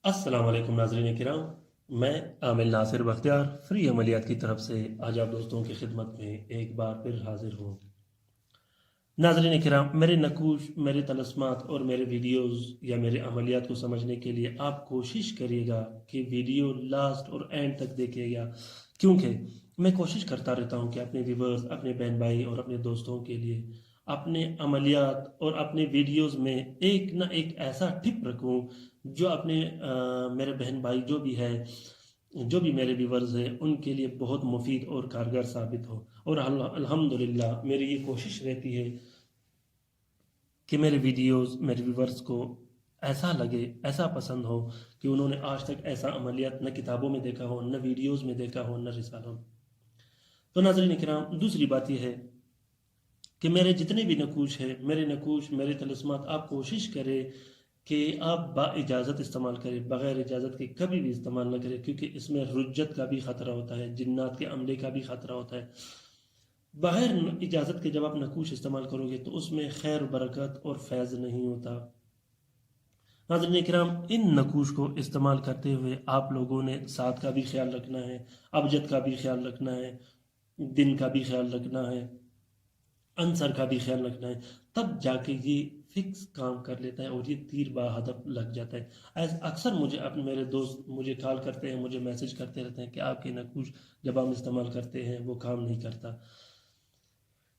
अस्सलाम वालेकुम नाज़रीन किराम। मैं आमिल नासिर बख्तियार फ्री अमलियात की तरफ से आज आप दोस्तों की खिदमत में एक बार फिर हाजिर हूँ। नाज़रीन किराम, मेरे नकूश, मेरे तलस्मात और मेरे वीडियोस या मेरे अमलियात को समझने के लिए आप कोशिश करिएगा कि वीडियो लास्ट और एंड तक देखिएगा, क्योंकि मैं कोशिश करता रहता हूँ कि अपने व्यूवर्स, अपने बहन भाई और अपने दोस्तों के लिए अपने अमलियात और अपने वीडियोस में एक ना एक ऐसा टिप रखूँ जो अपने मेरे बहन भाई जो भी मेरे व्यूवर्स हैं उनके लिए बहुत मुफीद और कारगर साबित हो। और अल्हम्दुलिल्लाह मेरी ये कोशिश रहती है कि मेरे वीडियोस मेरे व्यूवर्स को ऐसा लगे, ऐसा पसंद हो कि उन्होंने आज तक ऐसा अमलियात न किताबों में देखा हो, न वीडियोस में देखा हो, न रिसालों में। तो नाज़रीन किराम, दूसरी बात यह है कि मेरे जितने भी नकूश हैं, मेरे तलस्मात, आप कोशिश करें कि आप बाइजाज़त इस्तेमाल करें, बग़ैर इजाज़त के कभी भी इस्तेमाल ना करें, क्योंकि इसमें रुज्जत का भी ख़तरा होता है, जिन्नात के अमले का भी ख़तरा होता है। बग़ैर इजाज़त के जब आप नकूश इस्तेमाल करोगे तो उसमें खैर बरकत और फैज़ नहीं होता। नाज़रीन किराम, इन नकूश को इस्तेमाल करते हुए आप लोगों ने साथ का भी ख्याल रखना है, अबजद का भी ख्याल रखना है, दिन का भी ख्याल रखना है, आंसर का भी ख्याल रखना है, तब जाके ये फिक्स काम कर लेता है और ये तीर बा हदफ लग जाता है। ऐसा अक्सर मुझे अपने मेरे दोस्त मुझे कॉल करते हैं, मुझे मैसेज करते रहते हैं कि आपके नकूश जब हम इस्तेमाल करते हैं वो काम नहीं करता।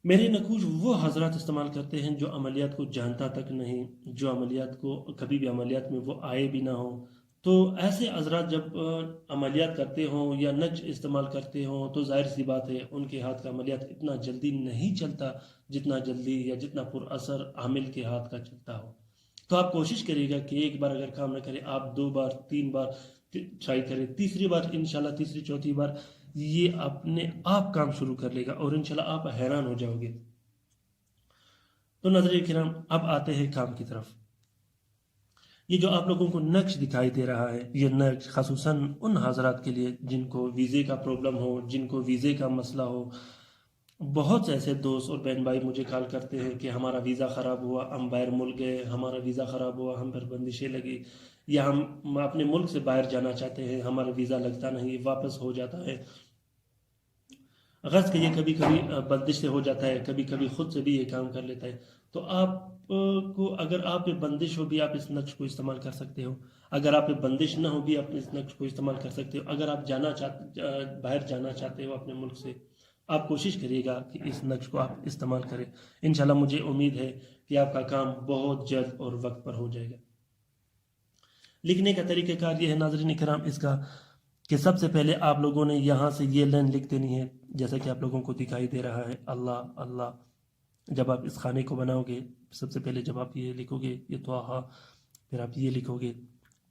मेरे नकूश वो हजरत इस्तेमाल करते हैं जो अमलियात को जानता तक नहीं, जो अमलियात को कभी भी अमलियात में वो आए भी ना हो। तो ऐसे हजरत जब अमलियात करते हों या नक्श इस्तेमाल करते हों तो जाहिर सी बात है उनके हाथ का अमलियात इतना जल्दी नहीं चलता जितना जल्दी या जितना पुरअसर आमिल के हाथ का चलता हो। तो आप कोशिश करिएगा कि एक बार अगर काम न करें, आप 2 बार 3 बार ट्राई करें, तीसरी बार इंशाल्लाह, तीसरी चौथी बार ये अपने आप काम शुरू कर लेगा और इंशाल्लाह आप हैरान हो जाओगे। तो नाज़रीन किराम, अब आते हैं काम की तरफ। ये जो आप लोगों को नक्श दिखाई दे रहा है, ये नक्श ख़ासुसन उन हजरात के लिए जिनको वीज़े का प्रॉब्लम हो, जिनको वीज़े का मसला हो। बहुत से ऐसे दोस्त और बहन भाई मुझे कॉल करते हैं कि हमारा वीज़ा ख़राब हुआ, हम बाहर मुल्क गए, हमारा वीज़ा ख़राब हुआ, हम पर बंदिशें लगी, या हम अपने मुल्क से बाहर जाना चाहते हैं, हमारा वीज़ा लगता नहीं, वापस हो जाता है। गज़ के ये कभी कभी बंदिश से हो जाता है, कभी कभी खुद से भी ये काम कर लेता है। तो आप को अगर आप पे बंदिश हो भी आप इस नक्श को इस्तेमाल कर सकते हो, अगर आप पे बंदिश ना हो भी आप इस नक्श को इस्तेमाल कर सकते हो। अगर आप बाहर जाना चाहते हो अपने मुल्क से, आप कोशिश करिएगा कि इस नक्श को आप इस्तेमाल करें। इंशाल्लाह मुझे उम्मीद है कि आपका काम बहुत जल्द और वक्त पर हो जाएगा। लिखने का तरीक़ाकार ये है नाज़रीन किराम इसका, कि सबसे पहले आप लोगों ने यहाँ से ये लाइन लिख देनी है, जैसा कि आप लोगों को दिखाई दे रहा है, अल्लाह अल्लाह। जब आप इस खाने को बनाओगे, सबसे पहले जब आप ये लिखोगे, ये त्वाहा, फिर आप ये लिखोगे,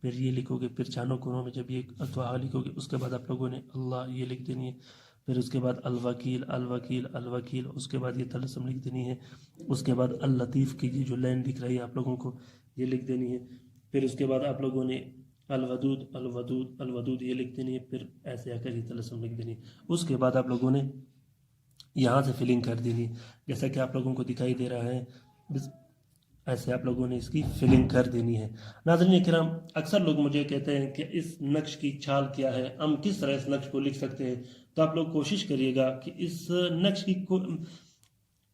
फिर ये लिखोगे, फिर चारों कोनों में जब ये त्वाहा लिखोगे, उसके बाद आप लोगों ने अल्लाह ये लिख देनी है। फिर उसके बाद अल वकील अल वकील अल वकील, उसके बाद ये तलस्सुम लिख देनी है। उसके बाद अल लतीफ़ की ये जो लाइन दिख रही है आप लोगों को, ये लिख देनी है। फिर उसके बाद आप लोगों ने अल वदूद अल वदूद अल वदूद ये लिख देनी है। फिर ऐसे आकर ये तलस्सुम लिख देनी है। उसके बाद आप लोगों ने यहाँ से फिलिंग कर देनी है, जैसा कि आप लोगों को दिखाई दे रहा है। ऐसे आप लोगों ने इसकी फिलिंग कर देनी है। नाज़रीन किराम, अक्सर लोग मुझे कहते हैं कि इस नक्श की चाल क्या है, हम किस तरह इस नक्श को लिख सकते हैं। तो आप लोग कोशिश करिएगा कि इस नक्श की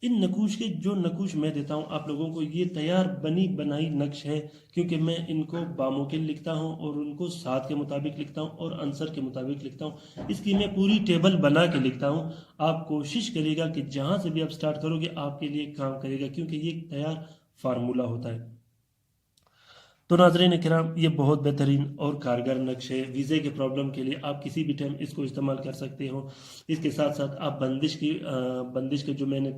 इन नकूश के जो नकूश मैं देता हूँ आप लोगों को, ये तैयार बनी बनाई नक्श है, क्योंकि मैं इनको बामुकिल लिखता हूँ और उनको साथ के मुताबिक लिखता हूँ और आंसर के मुताबिक लिखता हूँ। इसकी मैं पूरी टेबल बना के लिखता हूँ। आप कोशिश करिएगा कि जहाँ से भी आप स्टार्ट करोगे आपके लिए काम करेगा, क्योंकि ये तैयार फार्मूला होता है। तो नाज़रीन किराम, ये बहुत बेहतरीन और कारगर नक्श है। वीज़े के प्रॉब्लम के लिए आप किसी भी टाइम इसको इस्तेमाल कर सकते हो। इसके साथ साथ आप बंदिश के जो मैंने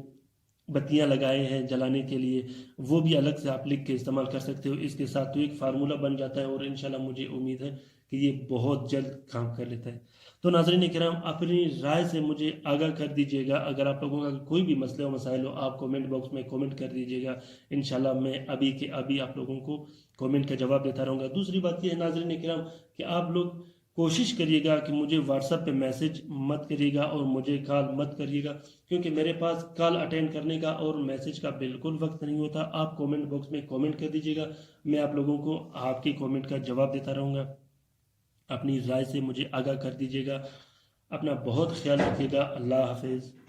बत्तियां लगाए हैं जलाने के लिए, वो भी अलग से आप लिख के इस्तेमाल कर सकते हो। इसके साथ तो एक फार्मूला बन जाता है और इंशाल्लाह मुझे उम्मीद है कि ये बहुत जल्द काम कर लेता है। तो नाज़रीन किराम, अपनी राय से मुझे आगाह कर दीजिएगा। अगर आप लोगों का कोई भी मसले और मसाइल हो, आप कमेंट बॉक्स में कमेंट कर दीजिएगा। इंशाल्लाह मैं अभी के अभी आप लोगों को कमेंट का जवाब देता रहूँगा। दूसरी बात यह है नाज़रीन किराम कि आप लोग کوشش کریے گا کہ مجھے واٹس ایپ پہ میسج مت کریے گا اور مجھے کال مت کریے گا، کیونکہ میرے پاس کال اٹینڈ کرنے کا اور میسج کا بالکل وقت نہیں ہوتا۔ آپ کومنٹ باکس میں کومنٹ کر دیجیے گا، میں آپ لوگوں کو آپ کی کومنٹ کا جواب دیتا رہوں گا۔ اپنی رائے سے مجھے آگاہ کر دیجیے گا۔ اپنا بہت خیال رکھیے گا۔ اللہ حافظ۔